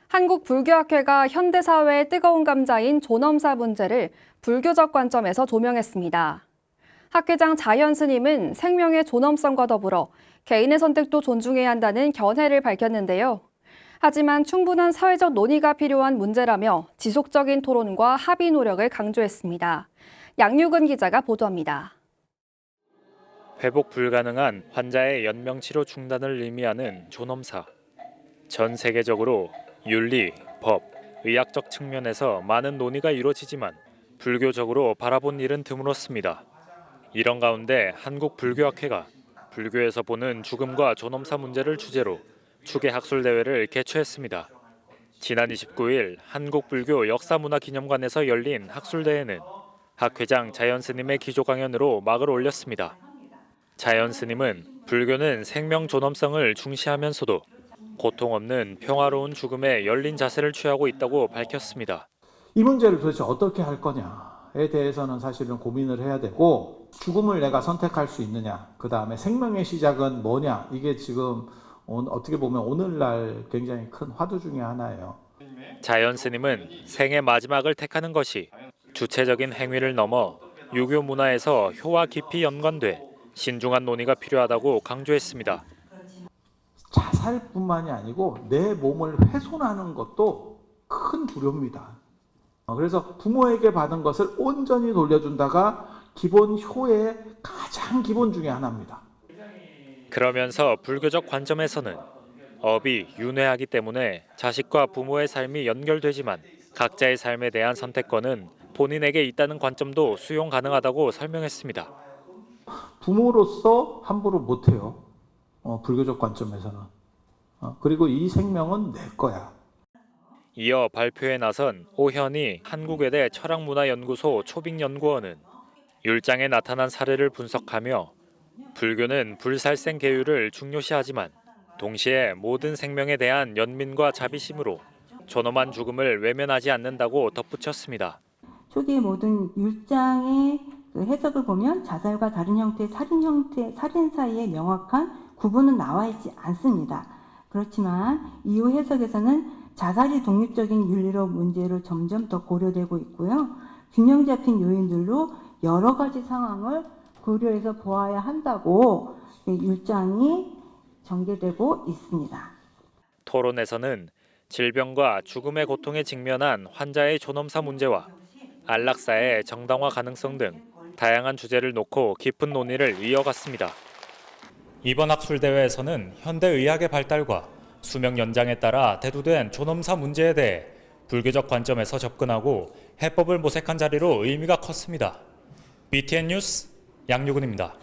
한국불교학회가 현대사회의 뜨거운 감자인 존엄사 문제를 불교적 관점에서 조명했습니다. 학회장 자현 스님은 생명의 존엄성과 더불어 개인의 선택도 존중해야 한다는 견해를 밝혔는데요. 하지만 충분한 사회적 논의가 필요한 문제라며 지속적인 토론과 합의 노력을 강조했습니다. 양유근 기자가 보도합니다. 회복 불가능한 환자의 연명치료 중단을 의미하는 존엄사. 전 세계적으로 윤리, 법, 의학적 측면에서 많은 논의가 이루어지지만 불교적으로 바라본 일은 드물었습니다. 이런 가운데 한국불교학회가 불교에서 보는 죽음과 존엄사 문제를 주제로 추계 학술 대회를 개최했습니다. 지난 29일 한국불교 역사문화기념관에서 열린 학술 대회는 학회장 자현 스님의 기조 강연으로 막을 올렸습니다. 자현 스님은 불교는 생명 존엄성을 중시하면서도 고통 없는 평화로운 죽음에 열린 자세를 취하고 있다고 밝혔습니다. 이 문제를 도대체 어떻게 할 거냐에 대해서는 사실은 고민을 해야 되고, 죽음을 내가 선택할 수 있느냐, 그 다음에 생명의 시작은 뭐냐, 이게 지금 어떻게 보면 오늘날 굉장히 큰 화두 중에 하나예요. 자현 스님은 생의 마지막을 택하는 것이 주체적인 행위를 넘어 유교 문화에서 효와 깊이 연관돼 신중한 논의가 필요하다고 강조했습니다. 자살뿐만이 아니고 내 몸을 훼손하는 것도 큰 불효입니다. 그래서 부모에게 받은 것을 온전히 돌려준다가 기본 효의 가장 기본 중에 하나입니다. 그러면서 불교적 관점에서는 업이 윤회하기 때문에 자식과 부모의 삶이 연결되지만 각자의 삶에 대한 선택권은 본인에게 있다는 관점도 수용 가능하다고 설명했습니다. 부모로서 함부로 못해요. 불교적 관점에서는. 그리고 이 생명은 내 거야. 이어 발표에 나선 오현희 한국외대 철학문화연구소 초빙연구원은 율장에 나타난 사례를 분석하며 불교는 불살생 계율을 중요시하지만 동시에 모든 생명에 대한 연민과 자비심으로 존엄한 죽음을 외면하지 않는다고 덧붙였습니다. 초기의 모든 율장의 해석을 보면 자살과 다른 형태의 살인 사이에 명확한 구분은 나와 있지 않습니다. 그렇지만 이후 해석에서는 자살이 독립적인 윤리로 문제로 점점 더 고려되고 있고요. 균형 잡힌 요인들로 여러 가지 상황을 고려해서 보아야 한다고 율장이 전개되고 있습니다. 토론에서는 질병과 죽음의 고통에 직면한 환자의 존엄사 문제와 안락사의 정당화 가능성 등 다양한 주제를 놓고 깊은 논의를 이어갔습니다. 이번 학술대회에서는 현대의학의 발달과 수명 연장에 따라 대두된 존엄사 문제에 대해 불교적 관점에서 접근하고 해법을 모색한 자리로 의미가 컸습니다. BTN 뉴스 양유근입니다.